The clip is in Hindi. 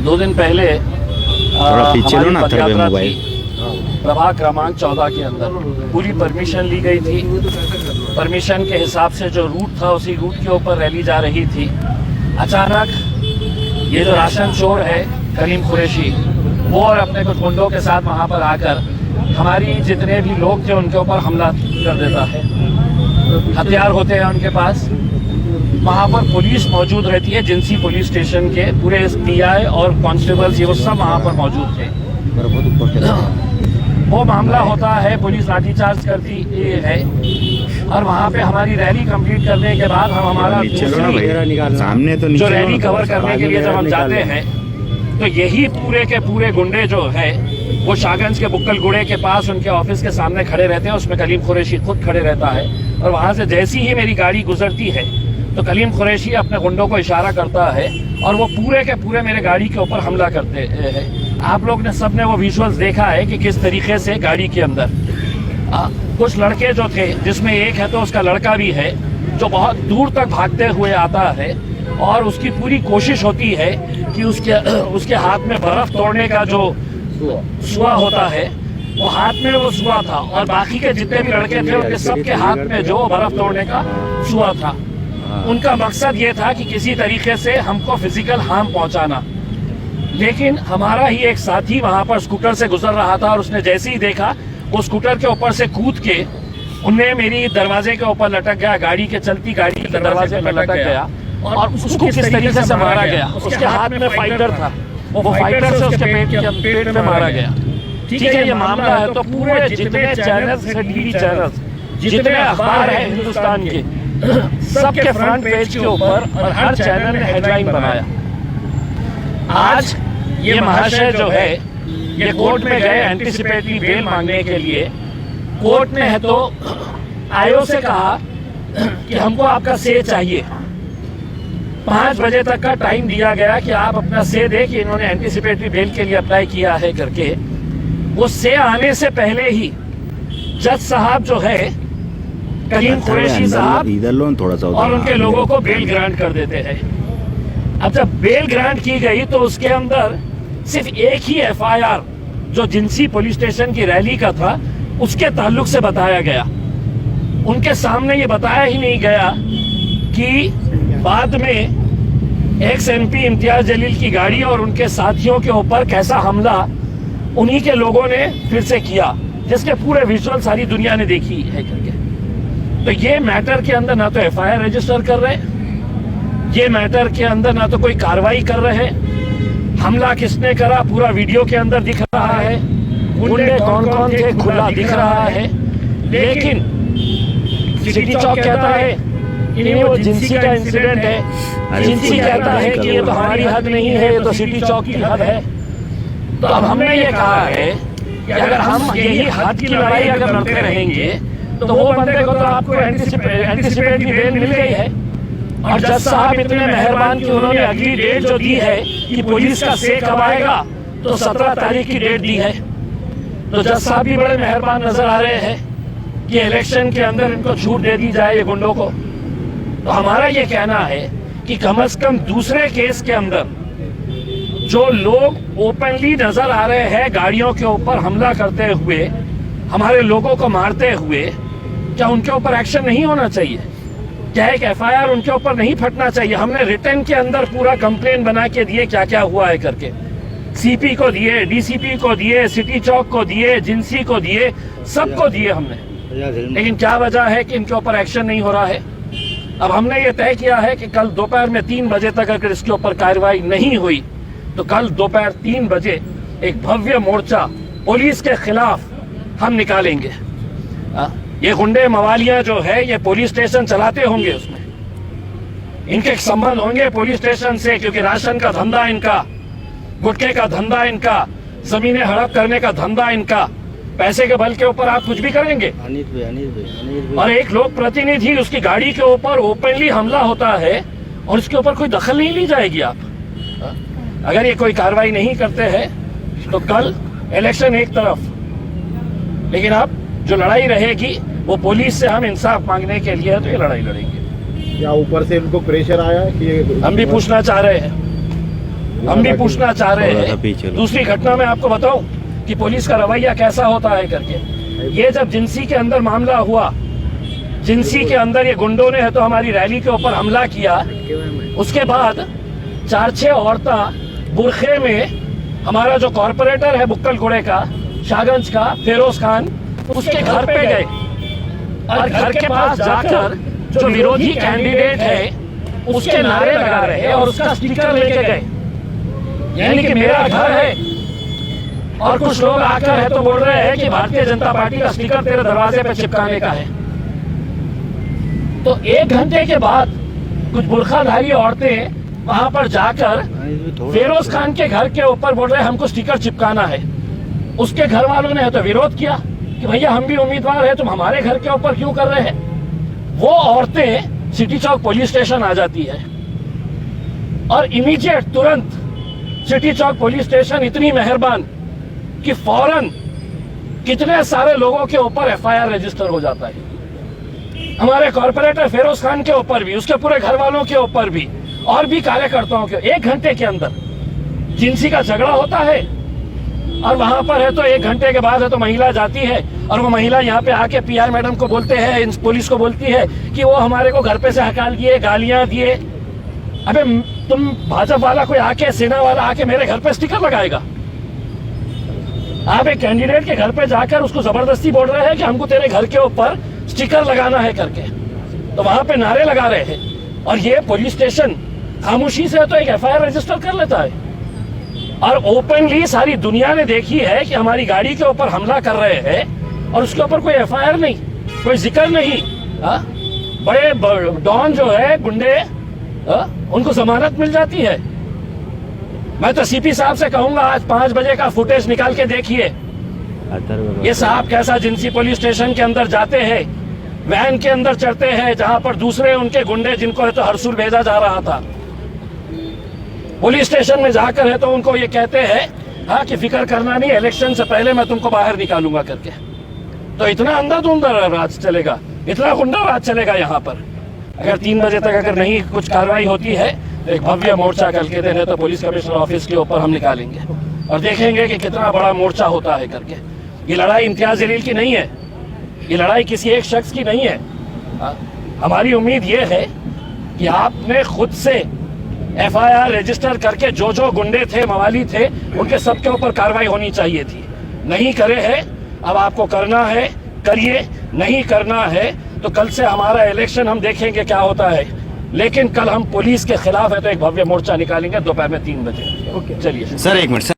2 दिन पहले हमारी पदयात्रा थी प्रभाग क्रमांक 14 के अंदर। पूरी परमिशन ली गई थी। परमिशन के हिसाब से जो रूट था उसी रूट के ऊपर रैली जा रही थी। अचानक ये जो राशन चोर है करीम कुरैशी, वो और अपने कुछ गुंडों के साथ वहाँ पर आकर हमारी जितने भी लोग थे उनके ऊपर हमला कर देता है। हथियार होते हैं उनके पास। वहाँ पर पुलिस मौजूद रहती है, जिंसी पुलिस स्टेशन के पूरे पीआई और कांस्टेबल्स ये वो सब वहाँ पर मौजूद थे। वो मामला होता है, पुलिस लाठीचार्ज करती है और वहाँ पे हमारी रैली कंप्लीट करने के बाद हम हमारा सामने तो जो रैली कवर करने के लिए जब हम जाते हैं तो यही पूरे के पूरे गुंडे जो है वो शाहगंज के बुक्कल गुड़े के पास उनके ऑफिस के सामने खड़े रहते हैं। उसमें कलीम कुरैशी खुद खड़े रहता है और वहाँ से जैसी ही मेरी गाड़ी गुजरती है तो कलीम कुरैशी अपने गुंडों को इशारा करता है और वो पूरे के पूरे मेरे गाड़ी के ऊपर हमला करते हैं। आप लोग ने सबने वो विजुअल्स देखा है कि किस तरीके से गाड़ी के अंदर कुछ लड़के जो थे, जिसमें एक है तो उसका लड़का भी है जो बहुत दूर तक भागते हुए आता है और उसकी पूरी कोशिश होती है कि उसके हाथ में बर्फ तोड़ने का जो सुआ होता है वो हाथ में वो सुआ था और बाकी के जितने भी लड़के थे उनके सबके हाथ में जो बर्फ तोड़ने का सुआ था। उनका मकसद ये था कि किसी तरीके से हमको फिजिकल हार्म पहुंचाना। लेकिन हमारा ही एक साथी वहां पर स्कूटर से गुजर रहा था और उसने जैसे ही देखा वो स्कूटर के ऊपर से कूद के उन्हें मेरी दरवाजे के ऊपर लटक गया, गाड़ी के चलती गाड़ी के दरवाजे पर लटक गया और उसको किस तरीके से मारा गया। उसके हाथ में फाइटर था, वो फाइटर से उसके पेट में मारा गया। ठीक है, ये मामला है तो पूरे जितने चैनल से टीवी चैनल, जितने अखबार है हिंदुस्तान के, सबके फ्रंट पेज के ऊपर और हर चैनल ने हेडलाइन बनाया। आज ये महाशय जो है ये कोर्ट में गए एंटीसिपेटरी बेल मांगने के लिए। कोर्ट ने है तो आयोग से कहा कि हमको आपका से चाहिए। 5 बजे तक का टाइम दिया गया कि आप अपना से दे कि इन्होंने एंटीसिपेटरी बेल के लिए अप्लाई किया है करके। वो से आने से पहले ही जज साहब जो है कलीम कुरैशी साहब और उनके लोगों को बेल ग्रांट कर देते हैं। अब जब बेल ग्रांट की गई तो उसके अंदर सिर्फ एक ही एफआईआर जो जिंसी पुलिस स्टेशन की रैली का था उसके ताल्लुक से बताया गया। उनके सामने ये बताया ही नहीं गया कि बाद में एक्स एमपी इम्तियाज जलील की गाड़ी और उनके साथियों के ऊपर कैसा हमला उन्हीं के लोगों ने फिर से किया, जिसके पूरे विजुअल सारी दुनिया ने देखी है करके। तो ये मैटर के अंदर ना तो एफआईआर रजिस्टर कर रहे, ये मैटर के अंदर ना तो कोई कार्रवाई कर रहे। हमला किसने करा पूरा वीडियो के अंदर दिख रहा है, गुंडे कौन कौन थे खुला दिख रहा है। लेकिन सिटी चौक कहता है कि वो जिंसी का इंसिडेंट है, जिंसी कहता है कि ये तो हमारी हद नहीं है, ये तो सिटी चौक की हद है। तो अब हमने ये कहा है कि अगर हम यही हद की लड़ाई अगर लड़ते रहेंगे तो वो बंदे को तो आपको एंटीसिपेटरी बेल मिल गई है और जज साहब इतने मेहरबान कि उन्होंने अगली डेट जो दी है कि पुलिस का से कब आएगा तो 17 तारीख की डेट दी है। तो जज साहब भी बड़े मेहरबान नजर आ रहे हैं कि इलेक्शन के अंदर इनको छूट दे दी जाए ये गुंडों को। तो हमारा ये कहना है कि कम से कम दूसरे केस के अंदर जो लोग ओपनली नजर आ रहे हैं गाड़ियों के ऊपर हमला करते हुए, हमारे लोगों को मारते हुए, क्या उनके ऊपर एक्शन नहीं होना चाहिए? क्या एक एफआईआर उनके ऊपर नहीं फटना चाहिए? हमने रिटर्न के अंदर पूरा कंप्लेन बना के दिए क्या क्या हुआ है करके, सीपी को दिए, डीसीपी को दिए, सिटी चौक को दिए, जिंसी को दिए, सबको दिए हमने। लेकिन क्या वजह है कि इनके ऊपर एक्शन नहीं हो रहा है? अब हमने ये तय किया है कि कल दोपहर में 3 बजे तक अगर इसके ऊपर कार्रवाई नहीं हुई तो कल दोपहर 3 बजे एक भव्य मोर्चा पुलिस के खिलाफ हम निकालेंगे। ये गुंडे मवालियां जो है ये पुलिस स्टेशन चलाते होंगे, उसमें इनके संबंध होंगे पुलिस स्टेशन से, क्योंकि राशन का धंधा इनका, गुटखे का धंधा इनका, जमीनें हड़प करने का धंधा इनका। पैसे के बल के ऊपर आप कुछ भी करेंगे। और एक लोक प्रतिनिधि उसकी गाड़ी के ऊपर ओपनली हमला होता है और उसके ऊपर कोई दखल नहीं ली जाएगी। आप अगर ये कोई कार्रवाई नहीं करते हैं तो कल इलेक्शन एक तरफ, लेकिन अब जो लड़ाई रहेगी वो पुलिस से हम इंसाफ मांगने के लिए है, तो ये लड़ाई लड़ेंगे। क्या ऊपर से इनको प्रेशर आया कि हम भी पूछना चाह रहे हैं, हम भी पूछना चाह रहे थोड़ा सा हैं। पीछे लो। दूसरी घटना में आपको बताऊं कि पुलिस का रवैया कैसा होता है करके। ये जब जिंसी के अंदर मामला हुआ, जिंसी के अंदर ये गुंडों ने है तो हमारी रैली के ऊपर हमला किया, उसके बाद 4-6 औरतें बुरखे में हमारा जो कॉरपोरेटर है बुक्कल गुड़े का, शाहगंज का, फिरोज खान, उसके घर पे गए और घर के पास जाकर जो विरोधी कैंडिडेट है उसके नारे लगा रहे हैं और उसका स्टिकर लेके गए, यानी कि मेरा घर है। और कुछ लोग आकर है तो बोल रहे हैं कि भारतीय जनता पार्टी का स्टिकर तेरे दरवाजे पे चिपकाने का है। तो 1 घंटे के बाद कुछ बुरखाधारी औरतें वहां पर जाकर फिरोज खान के घर के ऊपर बोल रहे हैं हमको स्टिकर चिपकाना है। उसके घर वालों ने तो विरोध किया कि भैया हम भी उम्मीदवार है, तुम हमारे घर के ऊपर क्यों कर रहे हैं। वो औरतें सिटी चौक पुलिस स्टेशन आ जाती है और इमीडिएट तुरंत सिटी चौक पुलिस स्टेशन इतनी मेहरबान कि फौरन कितने सारे लोगों के ऊपर एफआईआर रजिस्टर हो जाता है। हमारे कॉर्पोरेटर फिरोज खान के ऊपर भी, उसके पूरे घर वालों के ऊपर भी और भी कार्यकर्ताओं के। 1 घंटे के अंदर जिंसी का झगड़ा होता है और वहां पर है तो 1 घंटे के बाद है तो महिला जाती है और वो महिला यहाँ पे आके पीआई मैडम को बोलते हैं, पुलिस को बोलती है कि वो हमारे को घर पे से हकाल दिए, गालियां दिए। अबे तुम भाजपा वाला कोई आके, सेना वाला आके मेरे घर पे स्टिकर लगाएगा? आप एक कैंडिडेट के घर पे जाकर उसको जबरदस्ती बोल रहे हैं कि हमको तेरे घर के ऊपर स्टिकर लगाना है करके, तो वहां पे नारे लगा रहे हैं। और ये पुलिस स्टेशन खामोशी से तो एक एफआईआर रजिस्टर कर लेता है और ओपनली सारी दुनिया ने देखी है कि हमारी गाड़ी के ऊपर हमला कर रहे हैं और उसके ऊपर कोई एफआईआर नहीं, कोई जिक्र नहीं। बड़े डॉन जो है गुंडे, उनको जमानत मिल जाती है। मैं तो सीपी साहब से कहूंगा आज 5 बजे का फुटेज निकाल के देखिए, ये साहब कैसा जिंसी पुलिस स्टेशन के अंदर जाते हैं, वैन के अंदर चढ़ते हैं जहां पर दूसरे उनके गुंडे जिनको है तो हरसूल भेजा जा रहा था, पुलिस स्टेशन में जाकर है तो उनको ये कहते हैं हाँ कि फिक्र करना नहीं, इलेक्शन से पहले मैं तुमको बाहर निकालूंगा करके। तो इतना अंधाधुंध राज चलेगा, इतना गुंडा राज चलेगा यहाँ पर। अगर 3 बजे तक अगर नहीं कुछ कार्रवाई होती है तो एक भव्य मोर्चा कल के दिन है तो पुलिस कमिश्नर ऑफिस के ऊपर हम निकालेंगे और देखेंगे कि कितना बड़ा मोर्चा होता है करके। ये लड़ाई इम्तियाज जलील की नहीं है, ये लड़ाई किसी एक शख्स की नहीं है। हमारी उम्मीद ये है कि आपने खुद से एफआईआर रजिस्टर करके जो जो गुंडे थे, मवाली थे, उनके सबके ऊपर कार्रवाई होनी चाहिए थी। नहीं करे है, अब आपको करना है, करिए। नहीं करना है तो कल से हमारा इलेक्शन हम देखेंगे क्या होता है, लेकिन कल हम पुलिस के खिलाफ है तो एक भव्य मोर्चा निकालेंगे दोपहर में 3 बजे। चलिए सर 1 मिनट।